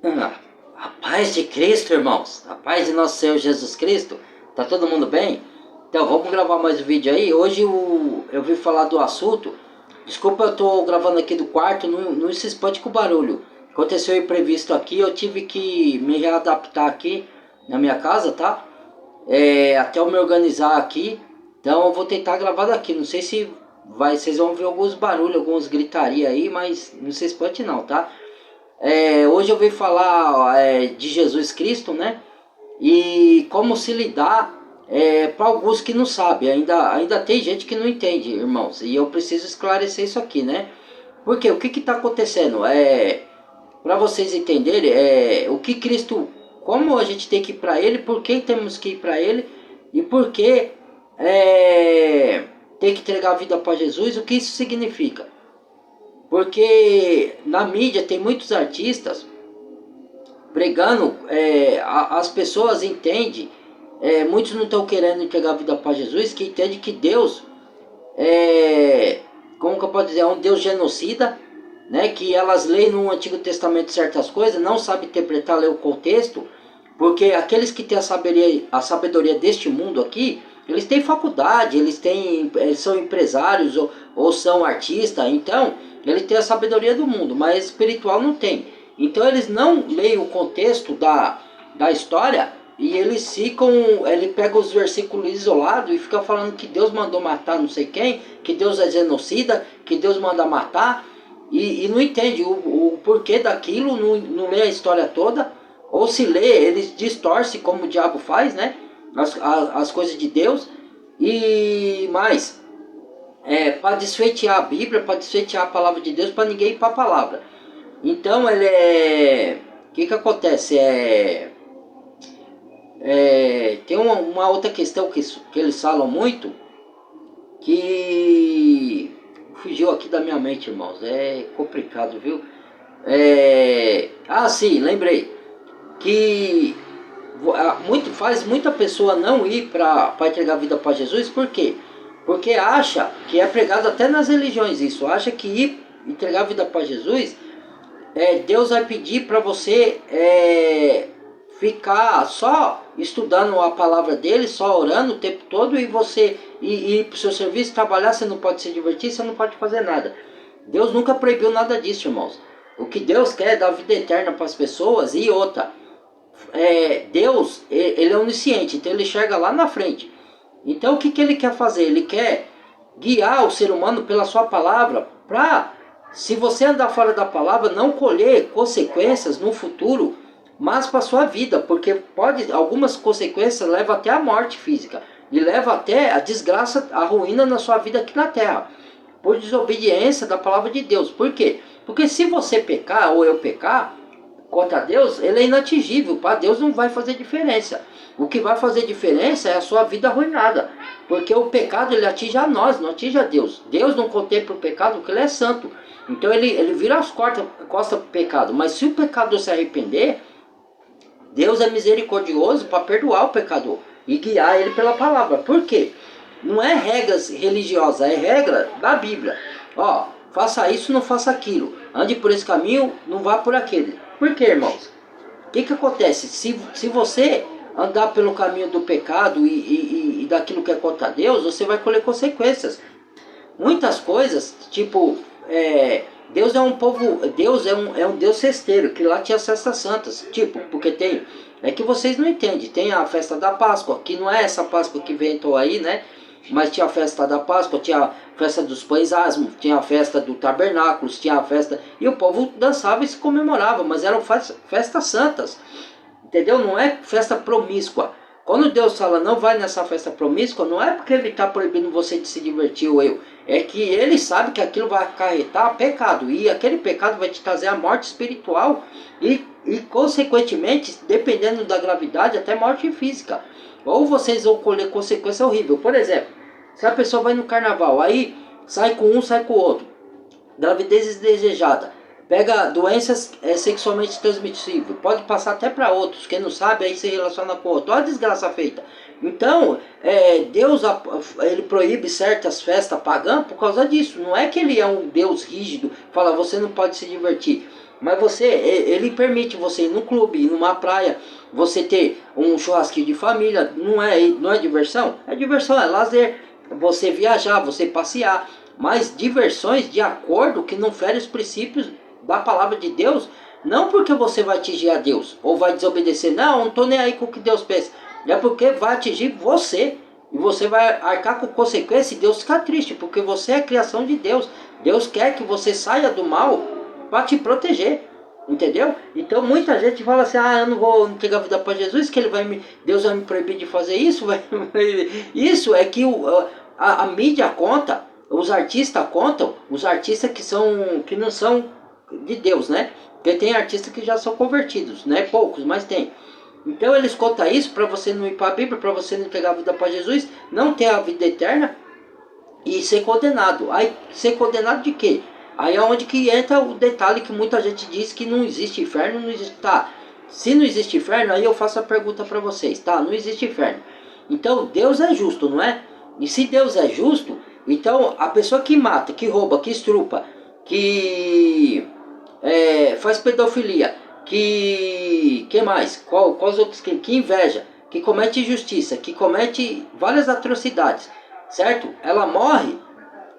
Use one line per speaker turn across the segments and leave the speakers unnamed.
A paz de Cristo, irmãos. A paz de nosso Senhor Jesus Cristo. Tá todo mundo bem? Então, vamos gravar mais um vídeo aí. Hoje eu vim falar do assunto. Desculpa, eu tô gravando aqui do quarto, não se espante com o barulho. Aconteceu imprevisto aqui, eu tive que me readaptar aqui na minha casa, tá? Até eu me organizar aqui. Então, eu vou tentar gravar daqui. Não sei se vocês vão ver alguns barulhos, algumas gritaria aí, mas não se espante não, tá? Hoje eu vim falar de Jesus Cristo, né? E como se lidar para alguns que não sabem. Ainda tem gente que não entende, irmãos. E eu preciso esclarecer isso aqui, né? Porque o que está acontecendo? Para vocês entenderem, o que Cristo, como a gente tem que ir para Ele, por que temos que ir para Ele e por que tem que entregar a vida para Jesus, o que isso significa? Porque na mídia tem muitos artistas pregando, as pessoas entendem, muitos não estão querendo entregar a vida para Jesus, que entende que Deus, como que eu posso dizer, é um Deus genocida, né? Que elas leem no Antigo Testamento certas coisas, não sabem interpretar, ler o contexto, porque aqueles que têm a sabedoria deste mundo aqui, eles têm faculdade, eles são empresários ou são artistas, então eles têm a sabedoria do mundo, mas espiritual não tem. Então eles não leem o contexto da história e eles ele pega os versículos isolados e fica falando que Deus mandou matar não sei quem, que Deus é genocida, que Deus manda matar e não entende o porquê daquilo, não lê a história toda, ou se lê, eles distorcem como o diabo faz, né? As coisas de Deus e mais para desfeitear a Bíblia, para desfeitear a palavra de Deus, para ninguém ir para a palavra. Então o que acontece? Tem uma outra questão que eles falam muito, que fugiu aqui da minha mente, irmãos. É complicado, viu? Sim, lembrei. Que faz muita pessoa não ir para entregar a vida para Jesus, por quê? Porque acha que é pregado até nas religiões isso, acha que ir entregar a vida para Jesus, Deus vai pedir para você ficar só estudando a palavra dele, só orando o tempo todo, e você ir para o seu serviço, trabalhar, você não pode se divertir, você não pode fazer nada. Deus nunca proibiu nada disso, irmãos. O que Deus quer é dar vida eterna para as pessoas. E outra, Deus, ele é onisciente, então ele enxerga lá na frente. Então o que ele quer fazer? Ele quer guiar o ser humano pela sua palavra, para, se você andar fora da palavra, não colher consequências no futuro, mas para a sua vida, porque algumas consequências levam até a morte física, e leva até a desgraça, a ruína na sua vida aqui na terra, por desobediência da palavra de Deus. Por quê? Porque se você pecar, ou eu pecar, contra Deus, ele é inatingível. Para Deus não vai fazer diferença. O que vai fazer diferença é a sua vida arruinada. Porque o pecado ele atinge a nós, não atinge a Deus. Deus não contempla o pecado porque ele é santo. Então ele vira as costas para o pecado. Mas se o pecador se arrepender, Deus é misericordioso para perdoar o pecador e guiar ele pela palavra. Por quê? Não é regras religiosas, é regra da Bíblia. Faça isso, não faça aquilo. Ande por esse caminho, não vá por aquele. Por quê, irmãos? O que acontece? Se você andar pelo caminho do pecado e daquilo que é contra Deus, você vai colher consequências. Muitas coisas, tipo, Deus é um povo, Deus é um Deus cesteiro, que lá tinha as festas santas, tipo, porque é que vocês não entendem, tem a festa da Páscoa, que não é essa Páscoa que inventou aí, né? Mas tinha a festa da Páscoa, tinha a festa dos pães asmos, tinha a festa do tabernáculos, tinha a festa... E o povo dançava e se comemorava, mas eram festas santas, entendeu? Não é festa promíscua. Quando Deus fala não vai nessa festa promíscua, não é porque ele está proibindo você de se divertir ou eu. É que ele sabe que aquilo vai acarretar pecado. E aquele pecado vai te trazer a morte espiritual e consequentemente, dependendo da gravidade, até morte física. Ou vocês vão colher consequência horrível. Por exemplo, se a pessoa vai no carnaval, aí sai com um, sai com o outro. Gravidez desdesejada. Pega doenças sexualmente transmissíveis. Pode passar até para outros. Quem não sabe, aí se relaciona com outro. Olha a desgraça feita. Então, Deus ele proíbe certas festas pagãs por causa disso. Não é que ele é um Deus rígido, fala, você não pode se divertir. Mas você, ele permite você ir num clube, ir numa praia, você ter um churrasquinho de família, não é diversão? É diversão, é lazer, você viajar, você passear, mas diversões de acordo que não fere os princípios da palavra de Deus, não porque você vai atingir a Deus, ou vai desobedecer, não tô nem aí com o que Deus pensa, é porque vai atingir você, e você vai arcar com consequência e Deus fica triste, porque você é a criação de Deus, Deus quer que você saia do mal para te proteger. Entendeu? Então muita gente fala assim, eu não vou entregar a vida para Jesus, que Deus vai me proibir de fazer isso. Isso é que a mídia conta, os artistas contam, os artistas que não são de Deus, né? Porque tem artistas que já são convertidos, né? Poucos, mas tem. Então eles contam isso para você não ir para a Bíblia, para você não entregar a vida para Jesus, não ter a vida eterna e ser condenado. Aí ser condenado de quê? Aí é onde que entra o detalhe que muita gente diz que não existe inferno, não existe. Tá, se não existe inferno, aí eu faço a pergunta para vocês, tá? Não existe inferno. Então Deus é justo, não é? E se Deus é justo, então a pessoa que mata, que rouba, que estrupa, que faz pedofilia, que mais? Quais outros que inveja, que comete injustiça, que comete várias atrocidades, certo? Ela morre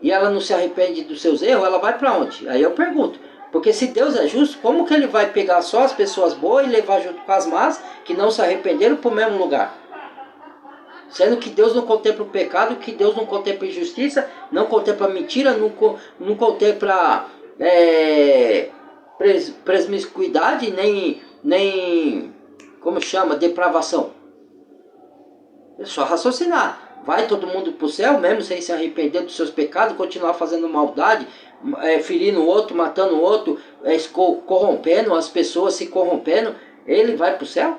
e ela não se arrepende dos seus erros, ela vai para onde? Aí eu pergunto. Porque se Deus é justo, como que ele vai pegar só as pessoas boas e levar junto com as más, que não se arrependeram, para o mesmo lugar? Sendo que Deus não contempla o pecado, que Deus não contempla a injustiça, não contempla a mentira, não contempla promiscuidade, nem como chama, depravação. É só raciocinar. Vai todo mundo para o céu, mesmo sem se arrepender dos seus pecados, continuar fazendo maldade, ferindo o outro, matando o outro, corrompendo as pessoas, se corrompendo, ele vai para o céu?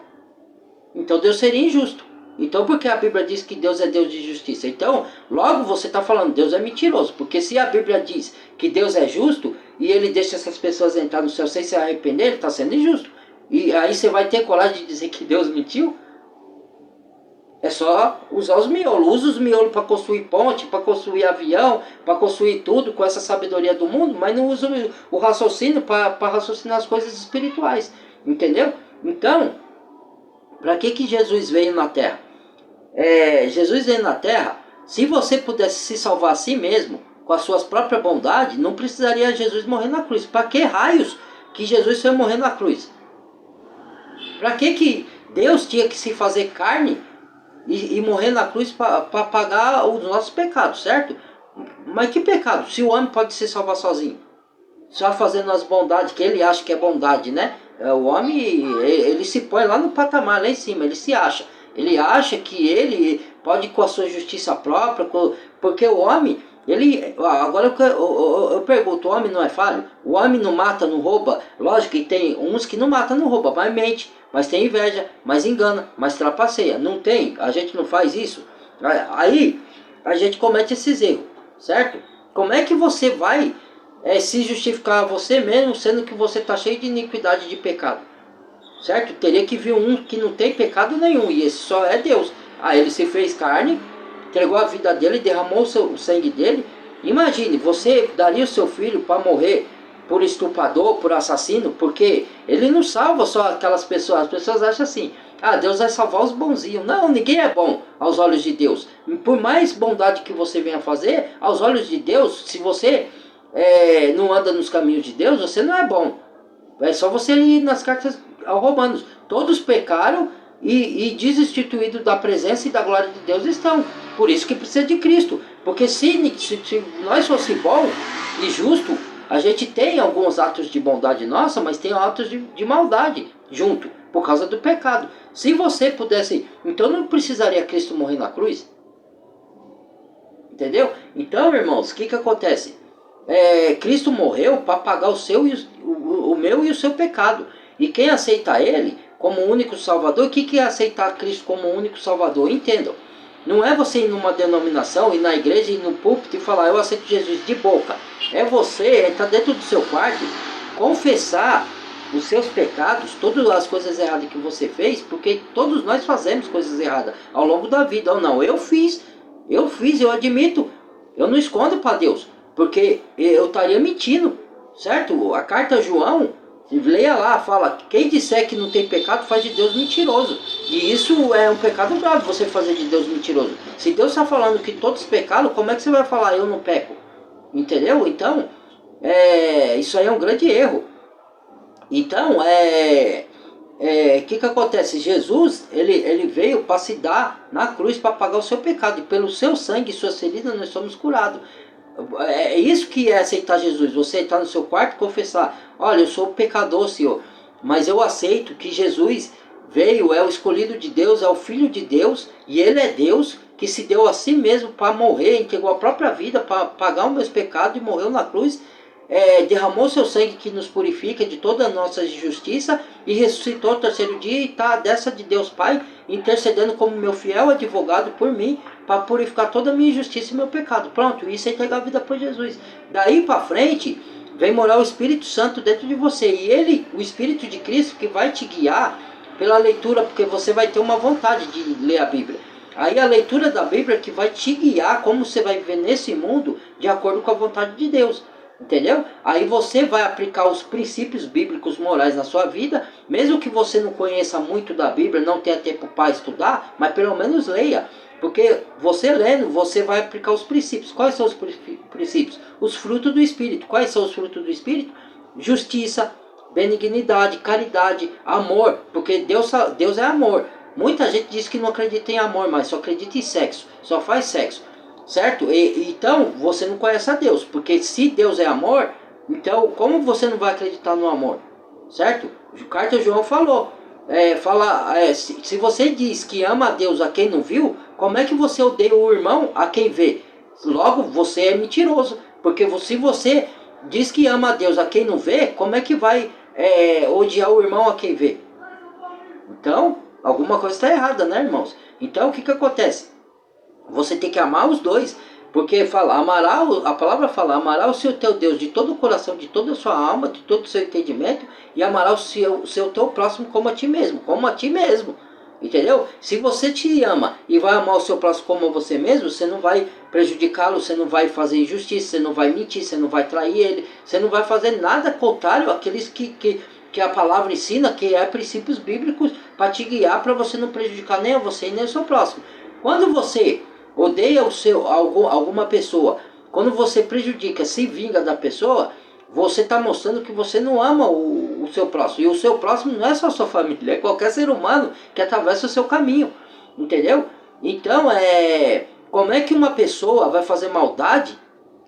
Então Deus seria injusto. Então por que a Bíblia diz que Deus é Deus de justiça? Então, logo você está falando, Deus é mentiroso. Porque se a Bíblia diz que Deus é justo, e ele deixa essas pessoas entrar no céu sem se arrepender, ele está sendo injusto. E aí você vai ter coragem de dizer que Deus mentiu? É só usar os miolos. Usa os miolos para construir ponte, para construir avião, para construir tudo com essa sabedoria do mundo, mas não usa o raciocínio para raciocinar as coisas espirituais. Entendeu? Então, para que Jesus veio na Terra? Jesus veio na Terra, se você pudesse se salvar a si mesmo, com as suas próprias bondades, não precisaria Jesus morrer na cruz. Para que raios que Jesus foi morrer na cruz? Para que Deus tinha que se fazer carne e morrer na cruz para pagar os nossos pecados, certo? Mas que pecado? Se o homem pode se salvar sozinho, só fazendo as bondades que ele acha que é bondade, né? O homem, ele se põe lá no patamar, lá em cima, ele se acha. Ele acha que ele pode com a sua justiça própria, porque o homem, agora eu pergunto, o homem não é falho? O homem não mata, não rouba? Lógico que tem uns que não matam, não rouba, mas mente, mas tem inveja, mas engana, mas trapaceia. Não tem, a gente não faz isso. Aí a gente comete esses erros, certo? Como é que você vai se justificar a você mesmo, sendo que você está cheio de iniquidade, de pecado? Certo? Teria que vir um que não tem pecado nenhum, e esse só é Deus. Ele se fez carne, entregou a vida dele, derramou o sangue dele. Imagine, você daria o seu filho para morrer por estuprador, por assassino, porque ele não salva só aquelas pessoas. As pessoas acham assim, Deus vai salvar os bonzinhos. Não, ninguém é bom aos olhos de Deus. Por mais bondade que você venha fazer, aos olhos de Deus, se você não anda nos caminhos de Deus, você não é bom. É só você ir nas cartas aos Romanos. Todos pecaram e desinstituídos da presença e da glória de Deus estão. Por isso que precisa de Cristo. Porque se nós fosse bom e justo, a gente tem alguns atos de bondade nossa, mas tem atos de maldade junto, por causa do pecado. Se você pudesse, então não precisaria Cristo morrer na cruz? Entendeu? Então, irmãos, o que acontece? Cristo morreu para pagar o seu, o meu e o seu pecado. E quem aceita ele como único salvador, o que é aceitar Cristo como único salvador? Entendam. Não é você ir numa denominação, ir na igreja, ir no púlpito e falar, eu aceito Jesus de boca. É você entrar dentro do seu quarto, confessar os seus pecados, todas as coisas erradas que você fez, porque todos nós fazemos coisas erradas ao longo da vida. Ou não, eu fiz, eu admito, eu não escondo para Deus, porque eu estaria mentindo, certo? A carta a João, Leia lá, fala, quem disser que não tem pecado faz de Deus mentiroso. E isso é um pecado grave, você fazer de Deus mentiroso. Se Deus está falando que todos pecaram, como é que você vai falar eu não peco? Entendeu? Então, isso aí é um grande erro. Então, que acontece? Jesus, ele veio para se dar na cruz para pagar o seu pecado. E pelo seu sangue e suas feridas nós somos curados. É isso que é aceitar Jesus. Você entrar no seu quarto e confessar: olha, eu sou pecador, Senhor, mas eu aceito que Jesus veio, é o escolhido de Deus, é o Filho de Deus, e Ele é Deus, que se deu a si mesmo para morrer, entregou a própria vida para pagar os meus pecados e morreu na cruz, derramou seu sangue que nos purifica de toda a nossa injustiça e ressuscitou ao terceiro dia e está à destra de Deus Pai, intercedendo como meu fiel advogado por mim, para purificar toda a minha injustiça e meu pecado. Pronto, isso é entregar a vida por Jesus. Daí para frente, vem morar o Espírito Santo dentro de você. E ele, o Espírito de Cristo, que vai te guiar pela leitura, porque você vai ter uma vontade de ler a Bíblia. Aí a leitura da Bíblia que vai te guiar como você vai viver nesse mundo de acordo com a vontade de Deus. Entendeu? Aí você vai aplicar os princípios bíblicos morais na sua vida, mesmo que você não conheça muito da Bíblia, não tenha tempo para estudar, mas pelo menos leia. Porque você lendo, você vai aplicar os princípios. Quais são os princípios? Os frutos do Espírito. Quais são os frutos do Espírito? Justiça, benignidade, caridade, amor. Porque Deus é amor. Muita gente diz que não acredita em amor, mas só acredita em sexo. Só faz sexo. Certo? Então, você não conhece a Deus. Porque se Deus é amor, então como você não vai acreditar no amor? Certo? O Carta João falou. Se você diz que ama a Deus a quem não viu, como é que você odeia o irmão a quem vê? Logo, você é mentiroso. Porque se você diz que ama a Deus a quem não vê, como é que vai odiar o irmão a quem vê? Então, alguma coisa está errada, né, irmãos? Então, o que acontece? Você tem que amar os dois. Porque a palavra fala, amará o seu teu Deus de todo o coração, de toda a sua alma, de todo o seu entendimento, e amará o seu teu próximo como a ti mesmo, entendeu? Se você te ama e vai amar o seu próximo como a você mesmo, você não vai prejudicá-lo, você não vai fazer injustiça, você não vai mentir, você não vai trair ele, você não vai fazer nada contrário àqueles que a palavra ensina, que é princípios bíblicos para te guiar, para você não prejudicar nem a você e nem o seu próximo. Quando você odeia alguma pessoa, quando você prejudica, se vinga da pessoa, você está mostrando que você não ama o seu próximo. E o seu próximo não é só a sua família, é qualquer ser humano que atravessa o seu caminho. Entendeu? Então, como é que uma pessoa vai fazer maldade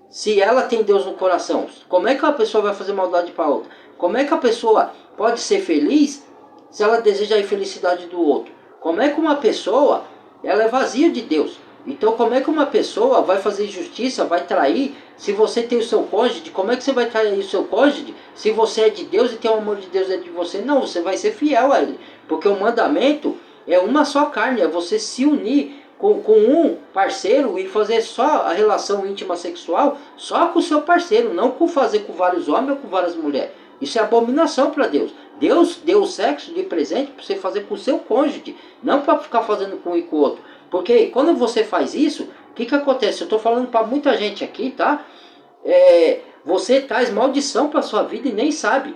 se ela tem Deus no coração? Como é que uma pessoa vai fazer maldade para outra? Como é que a pessoa pode ser feliz se ela deseja a infelicidade do outro? Como é que uma pessoa ela é vazia de Deus? Então, como é que uma pessoa vai fazer injustiça, vai trair, se você tem o seu cônjuge? Como é que você vai trair o seu cônjuge se você é de Deus e tem o amor de Deus dentro de você? Não, você vai ser fiel a ele. Porque o mandamento é uma só carne, é você se unir com um parceiro e fazer só a relação íntima sexual só com o seu parceiro, não fazer com vários homens ou com várias mulheres. Isso é abominação para Deus. Deus deu o sexo de presente para você fazer com o seu cônjuge, não para ficar fazendo com um e com o outro. Porque quando você faz isso, o que acontece? Eu estou falando para muita gente aqui, tá? Você traz maldição para sua vida e nem sabe.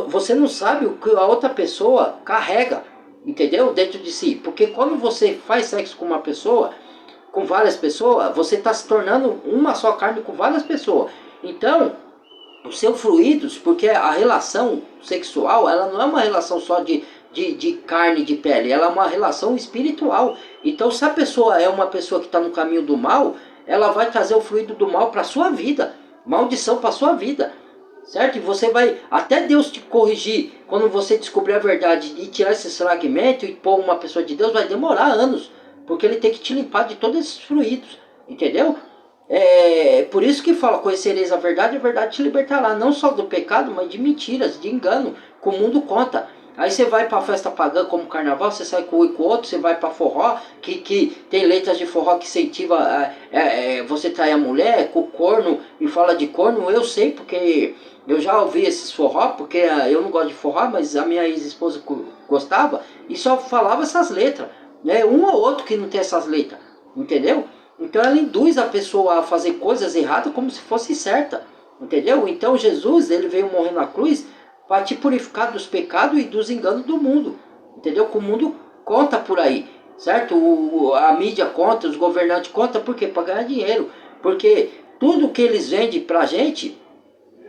Você não sabe o que a outra pessoa carrega, entendeu? Dentro de si. Porque quando você faz sexo com uma pessoa, com várias pessoas, você está se tornando uma só carne com várias pessoas. Então, os seus fluidos, porque a relação sexual, ela não é uma relação só de carne, de pele, ela é uma relação espiritual. Então, se a pessoa é uma pessoa que está no caminho do mal, ela vai trazer o fluido do mal para a sua vida, maldição para a sua vida, certo? E você vai, até Deus te corrigir, quando você descobrir a verdade e tirar esse fragmento e pôr uma pessoa de Deus, vai demorar anos, porque ele tem que te limpar de todos esses fluidos, entendeu? Por isso que fala, conhecereis a verdade te libertará, não só do pecado, mas de mentiras, de engano, que o mundo conta. Aí você vai para festa pagã como carnaval, você sai com um e com o outro, você vai para forró, que tem letras de forró que incentiva você trair a mulher, com corno, e fala de corno. Eu sei porque eu já ouvi esses forró, porque eu não gosto de forró, mas a minha ex-esposa gostava, e só falava essas letras. Um ou outro que não tem essas letras, entendeu? Então ela induz a pessoa a fazer coisas erradas como se fosse certa, entendeu? Então Jesus, ele veio morrer na cruz para te purificar dos pecados e dos enganos do mundo. Entendeu? Que o mundo conta por aí, certo? A mídia conta, os governantes contam, por quê? Para ganhar dinheiro. Porque tudo que eles vendem pra gente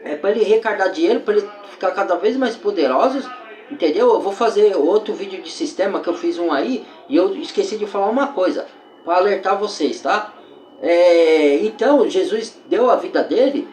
é para ele arrecadar dinheiro, para ele ficar cada vez mais poderosos, entendeu? Eu vou fazer outro vídeo de sistema, que eu fiz um aí, e eu esqueci de falar uma coisa, para alertar vocês, tá? Então, Jesus deu a vida dele.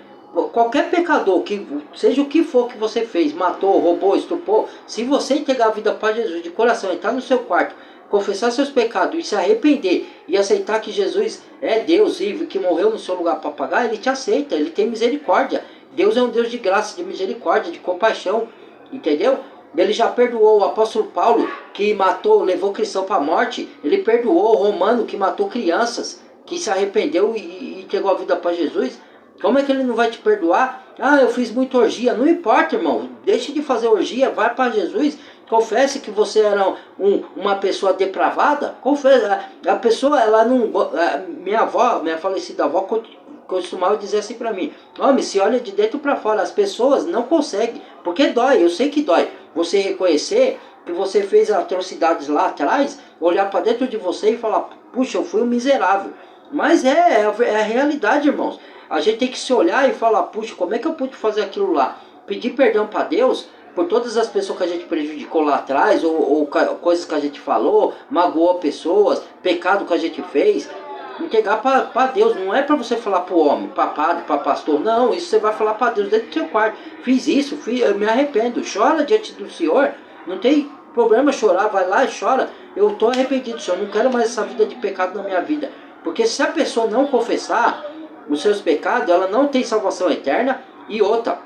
Qualquer pecador, que seja o que for que você fez, matou, roubou, estuprou, se você entregar a vida para Jesus de coração, entrar no seu quarto, confessar seus pecados e se arrepender e aceitar que Jesus é Deus e que morreu no seu lugar para pagar, ele te aceita, ele tem misericórdia. Deus é um Deus de graça, de misericórdia, de compaixão, entendeu? Ele já perdoou o apóstolo Paulo, que matou, levou cristão para a morte. Ele perdoou o Romano, que matou crianças, que se arrependeu e entregou a vida para Jesus. Como é que ele não vai te perdoar? Ah, eu fiz muita orgia. Não importa, irmão. Deixe de fazer orgia, vai para Jesus. Confesse que você era uma pessoa depravada. Confesse. A pessoa, ela não... Minha avó, minha falecida avó, costumava dizer assim para mim: homem, se olha de dentro para fora. As pessoas não conseguem, porque dói, eu sei que dói. Você reconhecer que você fez atrocidades lá atrás, olhar para dentro de você e falar: puxa, eu fui um miserável. Mas é a realidade, irmãos. A gente tem que se olhar e falar: puxa, como é que eu pude fazer aquilo lá? Pedir perdão para Deus por todas as pessoas que a gente prejudicou lá atrás, ou coisas que a gente falou, magoou pessoas, pecado que a gente fez. Entregar para Deus, não é para você falar para o homem, para padre, para pastor, não, isso você vai falar para Deus dentro do seu quarto. Fiz isso, eu me arrependo, chora diante do Senhor, não tem problema chorar, vai lá e chora. Eu estou arrependido, Senhor, não quero mais essa vida de pecado na minha vida. Porque se a pessoa não confessar os seus pecados, ela não tem salvação eterna. E outra,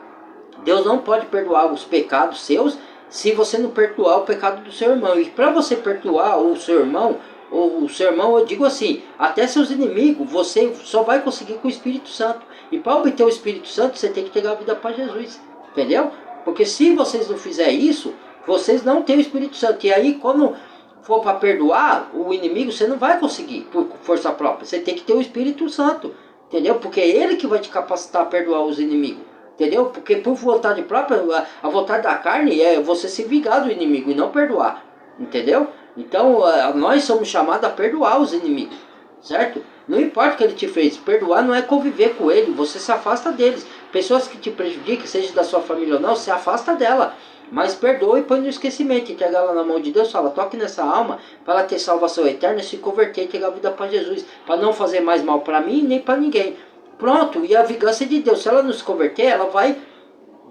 Deus não pode perdoar os pecados seus se você não perdoar o pecado do seu irmão. E para você perdoar o seu irmão, eu digo assim, até seus inimigos, você só vai conseguir com o Espírito Santo. E para obter o Espírito Santo, você tem que entregar a vida para Jesus. Entendeu? Porque se vocês não fizerem isso, vocês não têm o Espírito Santo. E aí, quando for para perdoar o inimigo, você não vai conseguir por força própria. Você tem que ter o Espírito Santo. Entendeu? Porque é ele que vai te capacitar a perdoar os inimigos. Entendeu? Porque por vontade própria, a vontade da carne é você se vingar do inimigo e não perdoar. Entendeu? Então, nós somos chamados a perdoar os inimigos, certo? Não importa o que ele te fez, perdoar não é conviver com ele, você se afasta deles. Pessoas que te prejudicam, seja da sua família ou não, se afasta dela. Mas perdoa e põe no esquecimento, entrega ela na mão de Deus, fala: toque nessa alma para ela ter salvação eterna, se converter e entregar a vida para Jesus, para não fazer mais mal para mim nem para ninguém. Pronto, e a vingança é de Deus. Se ela não se converter, ela vai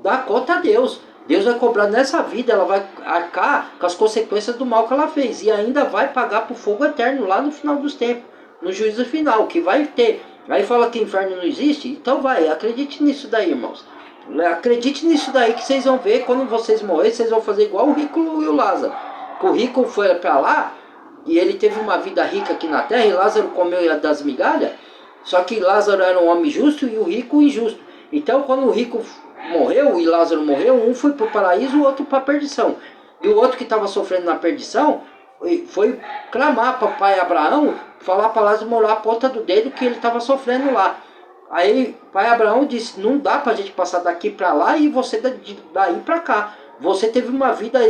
dar conta a Deus. Deus vai cobrar nessa vida, ela vai arcar com as consequências do mal que ela fez. E ainda vai pagar para o fogo eterno lá no final dos tempos, no juízo final, que vai ter. Aí fala que inferno não existe, então vai, acredite nisso daí, irmãos. Acredite nisso daí que vocês vão ver. Quando vocês morrerem, vocês vão fazer igual o rico e o Lázaro. Que o rico foi para lá e ele teve uma vida rica aqui na terra, e Lázaro comeu das migalhas. Só que Lázaro era um homem justo e o rico injusto. Então quando o rico morreu e Lázaro morreu, um foi para o paraíso, o outro para a perdição. E o outro que estava sofrendo na perdição foi clamar para o pai Abraão, falar para Lázaro molhar a ponta do dedo que ele estava sofrendo lá. Aí pai Abraão disse: não dá para a gente passar daqui para lá e você daí para cá. Você teve uma vida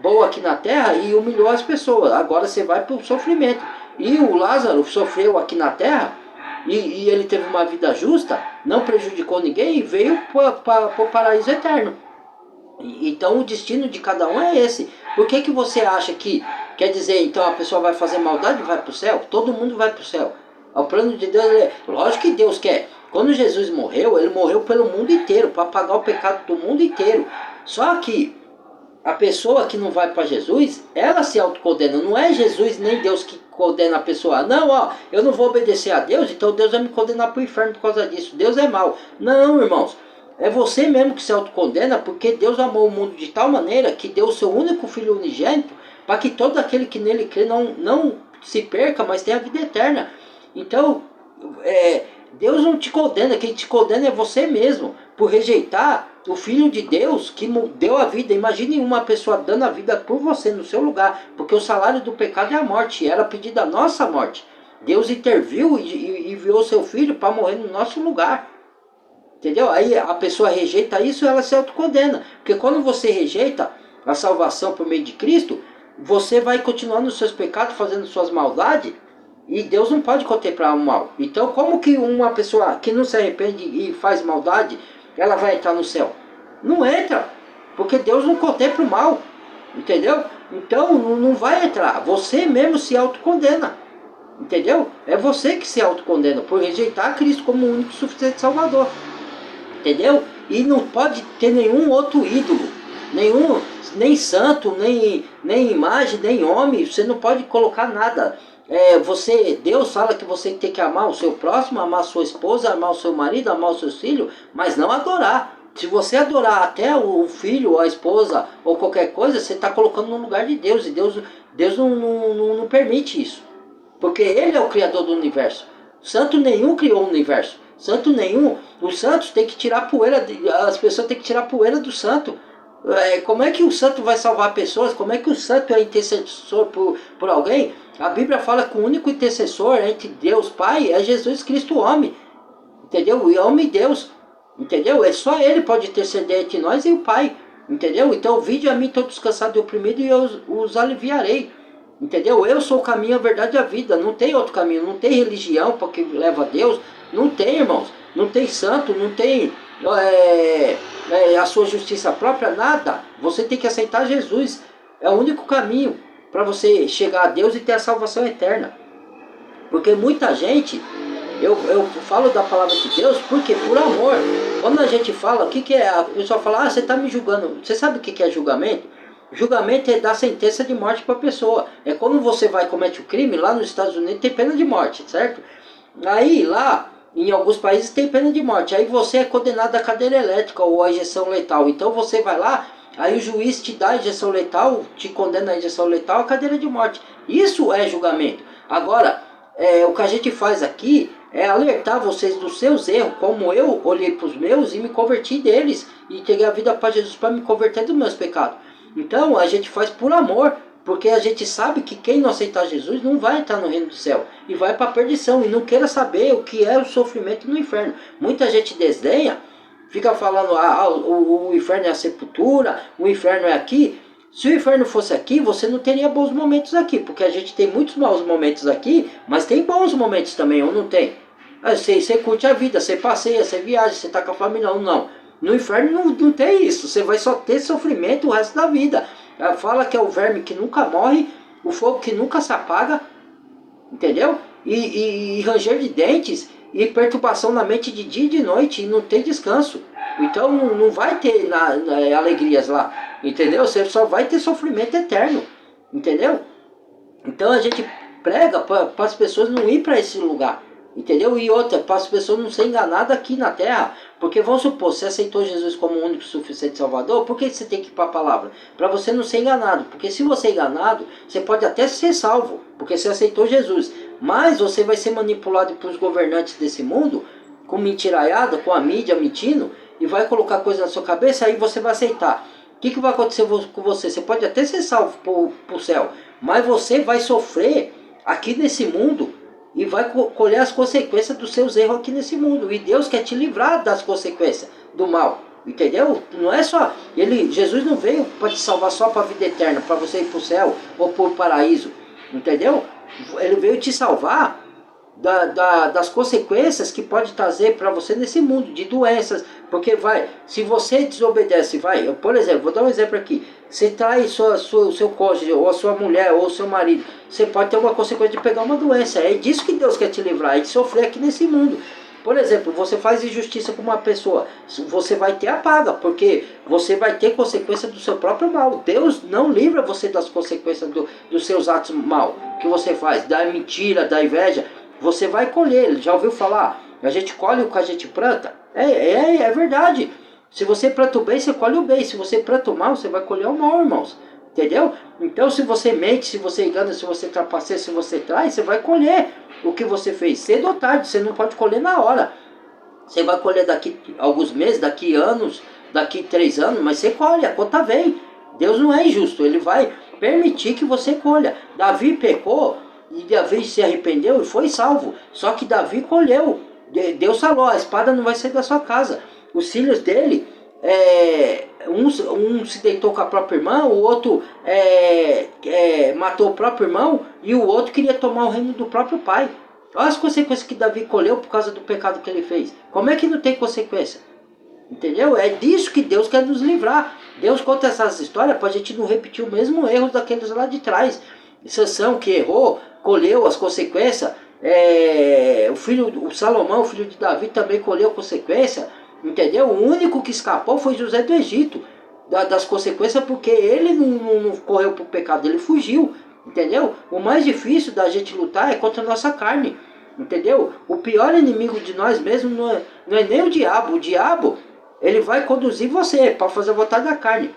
boa aqui na terra e humilhou as pessoas, agora você vai para o sofrimento. E o Lázaro sofreu aqui na terra e ele teve uma vida justa, não prejudicou ninguém e veio para o paraíso eterno. Então o destino de cada um é esse. Por que você acha que, quer dizer, então a pessoa vai fazer maldade e vai para o céu? Todo mundo vai para o céu. O plano de Deus é, lógico que Deus quer. Quando Jesus morreu, ele morreu pelo mundo inteiro, para pagar o pecado do mundo inteiro. Só que a pessoa que não vai para Jesus, ela se autocondena. Não é Jesus nem Deus que condena a pessoa. Não, ó, eu não vou obedecer a Deus, então Deus vai me condenar para o inferno por causa disso. Deus é mau. Não, irmãos. É você mesmo que se autocondena, porque Deus amou o mundo de tal maneira que deu o seu único Filho unigênito, para que todo aquele que nele crê não se perca, mas tenha a vida eterna. Então, Deus não te condena, quem te condena é você mesmo, por rejeitar o Filho de Deus que deu a vida. Imagine uma pessoa dando a vida por você no seu lugar, porque o salário do pecado é a morte, e era pedida a nossa morte. Deus interviu e enviou seu Filho para morrer no nosso lugar. Entendeu? Aí a pessoa rejeita isso e ela se autocondena. Porque quando você rejeita a salvação por meio de Cristo, você vai continuar nos seus pecados, fazendo suas maldades, e Deus não pode contemplar o mal. Então como que uma pessoa que não se arrepende e faz maldade, ela vai entrar no céu? Não entra, porque Deus não contempla o mal. Entendeu? Então não vai entrar. Você mesmo se autocondena. Entendeu? É você que se autocondena por rejeitar Cristo como o único e suficiente Salvador. Entendeu? E não pode ter nenhum outro ídolo. Nem santo, nem imagem, nem homem. Você não pode colocar nada. Deus fala que você tem que amar o seu próximo, amar a sua esposa, amar o seu marido, amar os seus filhos, mas não adorar. Se você adorar até o filho, a esposa ou qualquer coisa, você está colocando no lugar de Deus. E Deus não permite isso. Porque Ele é o Criador do universo. Santo nenhum criou o universo. Santo nenhum. Os santos têm que tirar poeira. As pessoas têm que tirar poeira do santo. Como é que o santo vai salvar pessoas? Como é que o santo é intercessor por alguém? A Bíblia fala que o único intercessor entre Deus Pai é Jesus Cristo homem. Entendeu? E homem e Deus. Entendeu? É só Ele pode interceder entre nós e o Pai. Entendeu? Então vinde a mim todos cansados e oprimidos e eu os aliviarei. Entendeu? Eu sou o caminho, a verdade e a vida. Não tem outro caminho. Não tem religião para que leva a Deus. Não tem, irmãos. Não tem santo. Não tem a sua justiça própria. Nada. Você tem que aceitar Jesus. É o único caminho para você chegar a Deus e ter a salvação eterna. Porque muita gente... Eu falo da palavra de Deus porque por amor. Quando a gente fala, o que é? A pessoa fala, você está me julgando. Você sabe o que é julgamento? Julgamento é dar sentença de morte para a pessoa. É quando você vai e comete o crime, lá nos Estados Unidos tem pena de morte, certo? Aí lá, em alguns países tem pena de morte. Aí você é condenado à cadeira elétrica ou à injeção letal. Então você vai lá, aí o juiz te dá a injeção letal, te condena à injeção letal, à cadeira de morte. Isso é julgamento. Agora, o que a gente faz aqui é alertar vocês dos seus erros, como eu olhei para os meus e me converti deles. E entreguei a vida para Jesus para me converter dos meus pecados. Então a gente faz por amor, porque a gente sabe que quem não aceitar Jesus não vai entrar no reino do céu. E vai para a perdição, e não queira saber o que é o sofrimento no inferno. Muita gente desdenha, fica falando, o inferno é a sepultura, o inferno é aqui. Se o inferno fosse aqui, você não teria bons momentos aqui, porque a gente tem muitos maus momentos aqui, mas tem bons momentos também, ou não tem? Você curte a vida, você passeia, você viaja, você está com a família, não. No inferno não tem isso, você vai só ter sofrimento o resto da vida. Ela fala que é o verme que nunca morre, o fogo que nunca se apaga, entendeu? E ranger de dentes, e perturbação na mente de dia e de noite, e não tem descanso. Então não vai ter alegrias lá, entendeu? Você só vai ter sofrimento eterno, entendeu? Então a gente prega para as pessoas não ir para esse lugar. Entendeu? E outra, para as pessoas não serem enganadas aqui na terra. Porque vamos supor, você aceitou Jesus como o único e suficiente Salvador, por que você tem que ir para a palavra? Para você não ser enganado. Porque se você é enganado, você pode até ser salvo, porque você aceitou Jesus. Mas você vai ser manipulado pelos governantes desse mundo, com mentiraiada, com a mídia mentindo, e vai colocar coisa na sua cabeça, aí você vai aceitar. O que vai acontecer com você? Você pode até ser salvo para o céu, mas você vai sofrer aqui nesse mundo, e vai colher as consequências dos seus erros aqui nesse mundo. E Deus quer te livrar das consequências do mal. Entendeu? Não é só... Jesus não veio para te salvar só para a vida eterna, para você ir para o céu ou para o paraíso. Entendeu? Ele veio te salvar das consequências que pode trazer para você nesse mundo, de doenças. Porque se você desobedece, por exemplo, vou dar um exemplo aqui. Você trai o seu cônjuge, ou a sua mulher, ou o seu marido, você pode ter uma consequência de pegar uma doença. É disso que Deus quer te livrar, é de sofrer aqui nesse mundo. Por exemplo, você faz injustiça com uma pessoa, você vai ter a paga, porque você vai ter consequência do seu próprio mal. Deus não livra você das consequências dos seus atos mal que você faz, da mentira, da inveja. Você vai colher, já ouviu falar? A gente colhe o que a gente planta. É verdade. Se você planta o bem, você colhe o bem. Se você planta o mal, você vai colher o mal, irmãos. Entendeu? Então se você mente, se você engana, se você trapaceia, se você trai, você vai colher o que você fez. Cedo ou tarde, você não pode colher na hora. Você vai colher daqui alguns meses, daqui anos, daqui 3 anos, mas você colhe, a conta vem. Deus não é injusto, Ele vai permitir que você colha. Davi pecou, e Davi se arrependeu e foi salvo. Só que Davi colheu. Deus falou, a espada não vai sair da sua casa. os filhos dele, um se deitou com a própria irmã, o outro matou o próprio irmão, e o outro queria tomar o reino do próprio pai. Olha as consequências que Davi colheu por causa do pecado que ele fez. Como é que não tem consequência? Entendeu? É disso que Deus quer nos livrar. Deus conta essas histórias para a gente não repetir o mesmo erro daqueles lá de trás. Sansão, que errou, colheu as consequências. O Salomão, o filho de Davi, também colheu consequência. Entendeu? O único que escapou foi José do Egito das consequências, porque ele não correu para o pecado, ele fugiu. Entendeu? O mais difícil da gente lutar é contra a nossa carne. Entendeu? O pior inimigo de nós mesmos não é nem o diabo. O diabo, ele vai conduzir você para fazer a vontade da carne.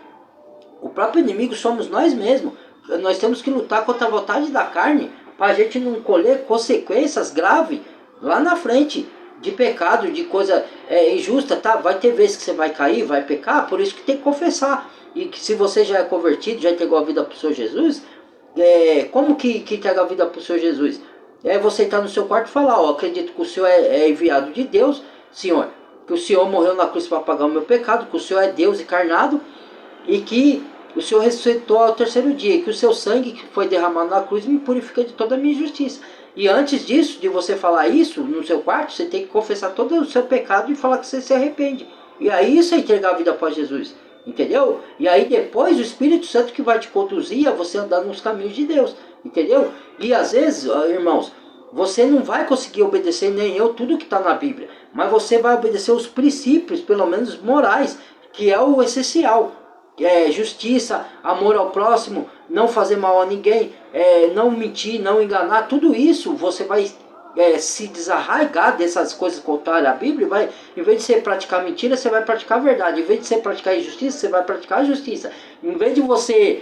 O próprio inimigo somos nós mesmos. Nós temos que lutar contra a vontade da carne para a gente não colher consequências graves lá na frente de pecado, de coisa injusta, tá? Vai ter vezes que você vai cair, vai pecar, por isso que tem que confessar. E que se você já é convertido, já entregou a vida para o Senhor Jesus, como que entrega a vida para o Senhor Jesus? Você estar no seu quarto e falar, acredito que o Senhor é enviado de Deus, Senhor, que o Senhor morreu na cruz para pagar o meu pecado, que o Senhor é Deus encarnado e que o Senhor ressuscitou ao terceiro dia, e que o seu sangue que foi derramado na cruz me purifica de toda a minha injustiça. E antes disso, de você falar isso no seu quarto, você tem que confessar todo o seu pecado e falar que você se arrepende. E aí isso é entregar a vida para Jesus. Entendeu? E aí depois o Espírito Santo que vai te conduzir a você andar nos caminhos de Deus. Entendeu? E às vezes, irmãos, você não vai conseguir obedecer, nem eu, tudo que está na Bíblia. Mas você vai obedecer os princípios, pelo menos morais, que é o essencial. Justiça, amor ao próximo, não fazer mal a ninguém, não mentir, não enganar. Tudo isso você vai se desarraigar dessas coisas contrárias à Bíblia. Em vez de você praticar mentira, você vai praticar a verdade. Em vez de você praticar injustiça, você vai praticar a justiça. Em vez de você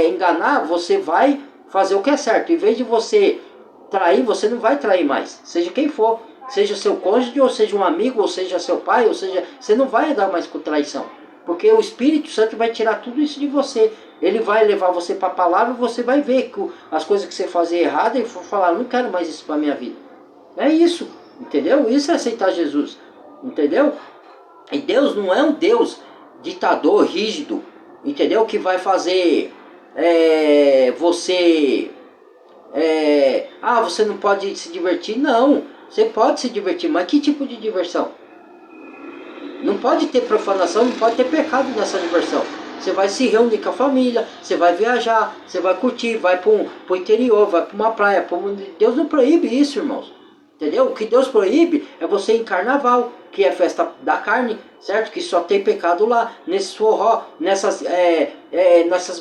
enganar, você vai fazer o que é certo. Em vez de você trair, você não vai trair mais. Seja quem for. Seja seu cônjuge, ou seja um amigo, ou seja seu pai, ou seja... Você não vai andar mais com traição. Porque o Espírito Santo vai tirar tudo isso de você. Ele vai levar você para a palavra e você vai ver que as coisas que você fazia errado e falar, não quero mais isso para a minha vida. É isso, entendeu? Isso é aceitar Jesus, entendeu? E Deus não é um Deus ditador, rígido, entendeu? Que vai fazer você... você não pode se divertir. Não, você pode se divertir, mas que tipo de diversão? Não pode ter profanação, não pode ter pecado nessa diversão. Você vai se reunir com a família, você vai viajar, você vai curtir, vai para o interior, vai para uma praia. Deus não proíbe isso, irmãos. Entendeu? O que Deus proíbe é você ir em carnaval, que é festa da carne, certo? Que só tem pecado lá, nesse forró, nessas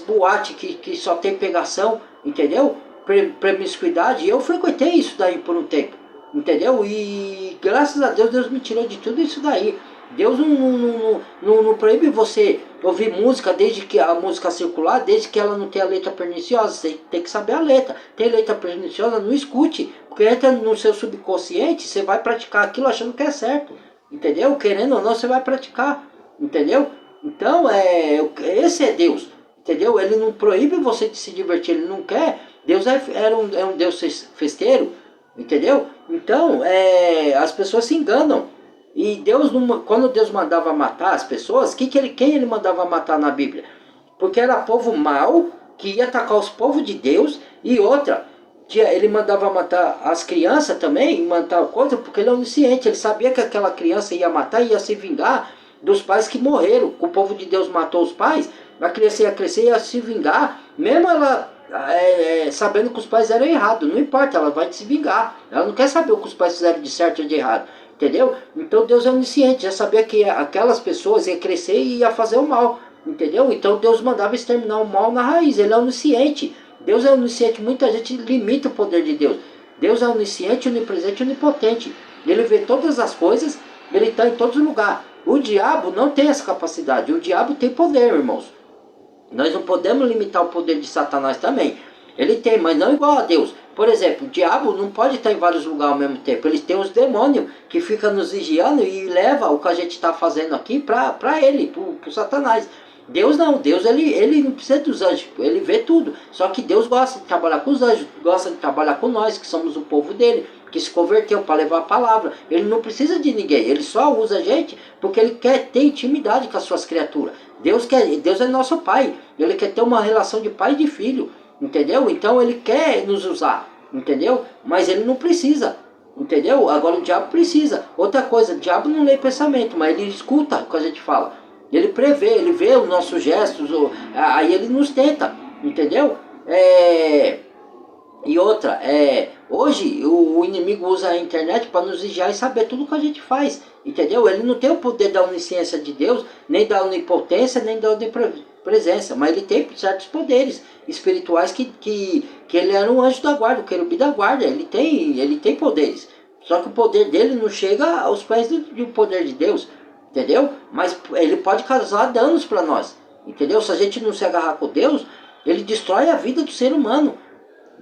boates que só tem pegação, entendeu? Promiscuidade. Eu frequentei isso daí por um tempo, entendeu? E graças a Deus, Deus me tirou de tudo isso daí. Deus não proíbe você ouvir música, desde que a música circular, desde que ela não tenha letra perniciosa. Você tem que saber a letra. Tem letra perniciosa, não escute, porque entra no seu subconsciente, você vai praticar aquilo achando que é certo, entendeu? Querendo ou não, você vai praticar, entendeu? Então, esse é Deus, entendeu? Ele não proíbe você de se divertir, ele não quer. Deus é um Deus festeiro, entendeu? Então, as pessoas se enganam. E Deus, quando Deus mandava matar as pessoas, quem ele mandava matar na Bíblia? Porque era povo mau, que ia atacar os povos de Deus. E outra, ele mandava matar as crianças também, matar coisa, porque ele é onisciente. Ele sabia que aquela criança ia matar, ia se vingar dos pais que morreram. O povo de Deus matou os pais, a criança ia crescer e ia se vingar, mesmo ela sabendo que os pais eram errados. Não importa, ela vai se vingar. Ela não quer saber o que os pais fizeram de certo ou de errado. Entendeu? Então Deus é onisciente, já sabia que aquelas pessoas iam crescer e ia fazer o mal, entendeu? Então Deus mandava exterminar o mal na raiz, ele é onisciente. Deus é onisciente, muita gente limita o poder de Deus. Deus é onisciente, onipresente, onipotente. Ele vê todas as coisas, ele está em todos os lugares. O diabo não tem essa capacidade, o diabo tem poder, irmãos. Nós não podemos limitar o poder de Satanás também. Ele tem, mas não igual a Deus. Por exemplo, o diabo não pode estar em vários lugares ao mesmo tempo. Ele tem os demônios que ficam nos vigiando e leva o que a gente está fazendo aqui para ele, para o Satanás. Deus não, Deus ele não precisa dos anjos, ele vê tudo. Só que Deus gosta de trabalhar com os anjos, gosta de trabalhar com nós, que somos o povo dele, que se converteu para levar a palavra. Ele não precisa de ninguém, ele só usa a gente porque ele quer ter intimidade com as suas criaturas. Deus é nosso pai, ele quer ter uma relação de pai e de filho, entendeu? Então ele quer nos usar, entendeu? Mas ele não precisa. Entendeu? Agora o diabo precisa. Outra coisa, o diabo não lê pensamento, mas ele escuta o que a gente fala. Ele prevê, ele vê os nossos gestos, aí ele nos tenta, entendeu? E outra, hoje o inimigo usa a internet para nos vigiar e saber tudo o que a gente faz, entendeu? Ele não tem o poder da onisciência de Deus, nem da onipotência, nem da onipresença, mas ele tem certos poderes espirituais que ele era um anjo da guarda, o querubim da guarda, ele tem poderes. Só que o poder dele não chega aos pés do poder de Deus, entendeu? Mas ele pode causar danos para nós, entendeu? Se a gente não se agarrar com Deus, ele destrói a vida do ser humano.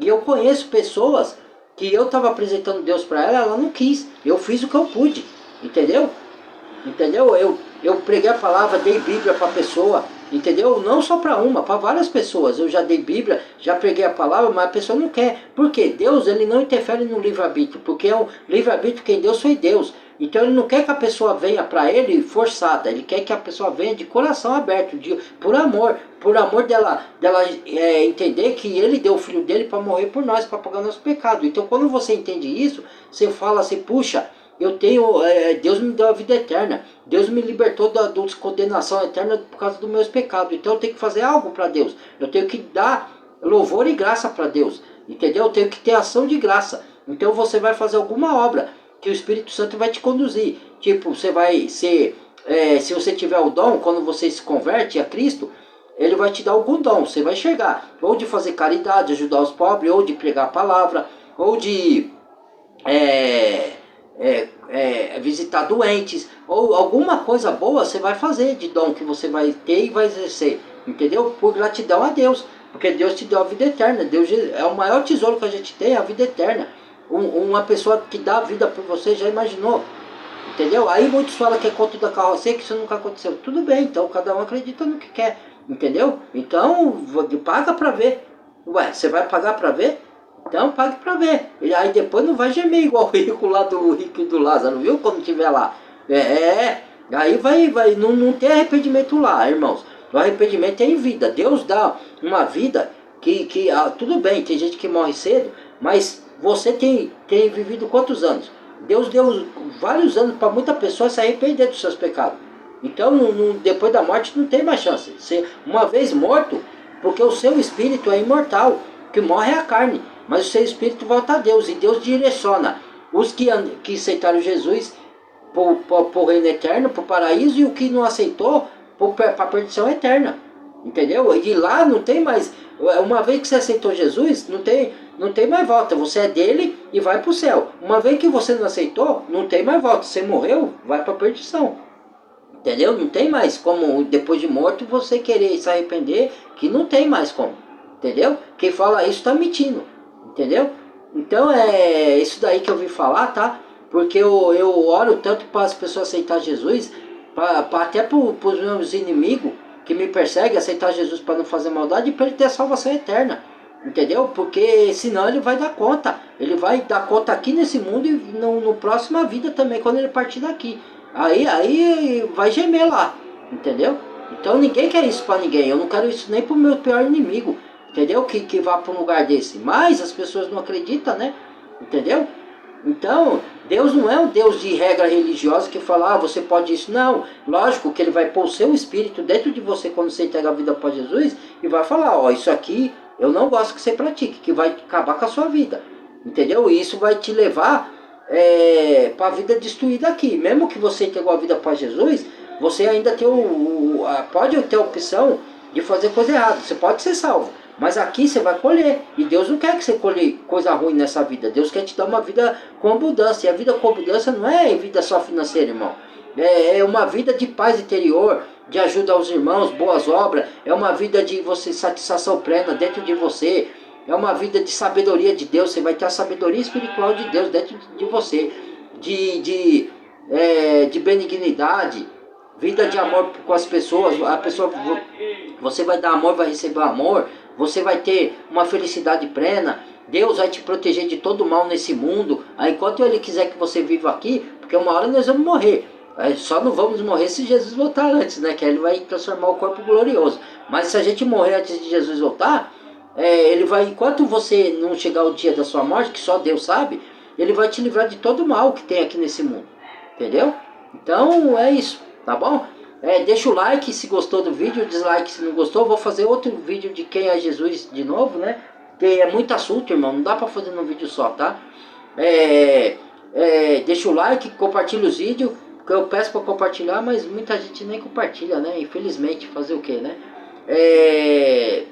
E eu conheço pessoas que eu estava apresentando Deus para ela não quis. Eu fiz o que eu pude, entendeu? Entendeu? Eu preguei a palavra, dei Bíblia para a pessoa, entendeu? Não só para uma, para várias pessoas. Eu já dei Bíblia, já preguei a palavra, mas a pessoa não quer. Por quê? Deus, ele não interfere no livre-arbítrio, porque é um livre-arbítrio quem Deus foi Deus. Então ele não quer que a pessoa venha para ele forçada, ele quer que a pessoa venha de coração aberto, por amor dela entender que ele deu o filho dele para morrer por nós, para pagar nosso pecado. Então quando você entende isso, você fala assim, puxa, eu tenho, Deus me deu a vida eterna, Deus me libertou da condenação eterna por causa dos meus pecados, então eu tenho que fazer algo para Deus, eu tenho que dar louvor e graça para Deus, entendeu? Eu tenho que ter ação de graça. Então você vai fazer alguma obra que o Espírito Santo vai te conduzir. Tipo, você vai ser, se você tiver o dom, quando você se converte a Cristo, ele vai te dar algum dom, você vai chegar, ou de fazer caridade, ajudar os pobres, ou de pregar a palavra, ou de visitar doentes, ou alguma coisa boa você vai fazer de dom que você vai ter e vai exercer, entendeu? Por gratidão a Deus, porque Deus te deu a vida eterna. Deus é o maior tesouro que a gente tem, a vida eterna. Uma pessoa que dá a vida por você, já imaginou? Entendeu? Aí muitos falam que é conto da carroceria, que isso nunca aconteceu. Tudo bem, então cada um acredita no que quer, entendeu? Então paga pra ver. Ué, você vai pagar pra ver? Então pague pra ver. E aí depois não vai gemer igual o rico lá do rico e do Lázaro, viu? Quando tiver lá. Aí não tem arrependimento lá, irmãos. O arrependimento é em vida. Deus dá uma vida que tudo bem, tem gente que morre cedo, mas você tem vivido quantos anos? Deus deu vários anos para muita pessoa se arrepender dos seus pecados. Então, depois da morte não tem mais chance. Você, uma vez morto, porque o seu espírito é imortal, que morre é a carne, mas o seu espírito volta a Deus, e Deus direciona os que aceitaram Jesus para o reino eterno, para o paraíso, e o que não aceitou para a perdição eterna. Entendeu? E lá não tem mais. Uma vez que você aceitou Jesus, não tem mais volta. Você é dele e vai para o céu. Uma vez que você não aceitou, não tem mais volta. Você morreu, vai para a perdição. Entendeu? Não tem mais como, depois de morto, você querer se arrepender, que não tem mais como. Entendeu? Quem fala isso está mentindo. Entendeu? Então é isso daí que eu vim falar, tá? Porque eu oro tanto para as pessoas aceitar Jesus, até para os meus inimigos que me perseguem, aceitar Jesus para não fazer maldade, e para ele ter salvação eterna. Entendeu? Porque senão ele vai dar conta. Ele vai dar conta aqui nesse mundo e no próxima vida também, quando ele partir daqui. Aí vai gemer lá. Entendeu? Então ninguém quer isso para ninguém. Eu não quero isso nem para o meu pior inimigo. Entendeu? Que vá para um lugar desse. Mas as pessoas não acreditam, né? Entendeu? Então, Deus não é um Deus de regra religiosa que fala, você pode isso. Não, lógico que ele vai pôr o seu espírito dentro de você quando você entrega a vida para Jesus e vai falar, isso aqui eu não gosto que você pratique, que vai acabar com a sua vida. Entendeu? E isso vai te levar para a vida destruída aqui. Mesmo que você entregou a vida para Jesus, você ainda tem pode ter a opção de fazer coisa errada. Você pode ser salvo. Mas aqui você vai colher. E Deus não quer que você colhe coisa ruim nessa vida. Deus quer te dar uma vida com abundância. E a vida com abundância não é vida só financeira, irmão. É uma vida de paz interior, de ajuda aos irmãos, boas obras. É uma vida de satisfação plena dentro de você. É uma vida de sabedoria de Deus. Você vai ter a sabedoria espiritual de Deus dentro de você. De benignidade. vida de amor com as pessoas, você vai dar amor, vai receber amor, você vai ter uma felicidade plena, Deus vai te proteger de todo mal nesse mundo, enquanto Ele quiser que você viva aqui, porque uma hora nós vamos morrer, só não vamos morrer se Jesus voltar antes, né, que Ele vai transformar o corpo glorioso, mas se a gente morrer antes de Jesus voltar, Ele vai, enquanto você não chegar o dia da sua morte, que só Deus sabe, Ele vai te livrar de todo mal que tem aqui nesse mundo, entendeu? Então é isso, tá bom? Deixa o like se gostou do vídeo, dislike se não gostou. Vou fazer outro vídeo de quem é Jesus de novo, né? Porque é muito assunto, irmão, não dá pra fazer num vídeo só, tá? Deixa o like, compartilha os vídeos, que eu peço pra compartilhar, mas muita gente nem compartilha, né? Infelizmente, fazer o que, né?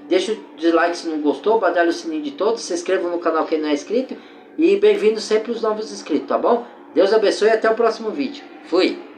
Deixa o dislike se não gostou, badalha o sininho de todos, se inscreva no canal quem não é inscrito, e bem-vindo sempre os novos inscritos, tá bom? Deus abençoe e até o próximo vídeo. Fui!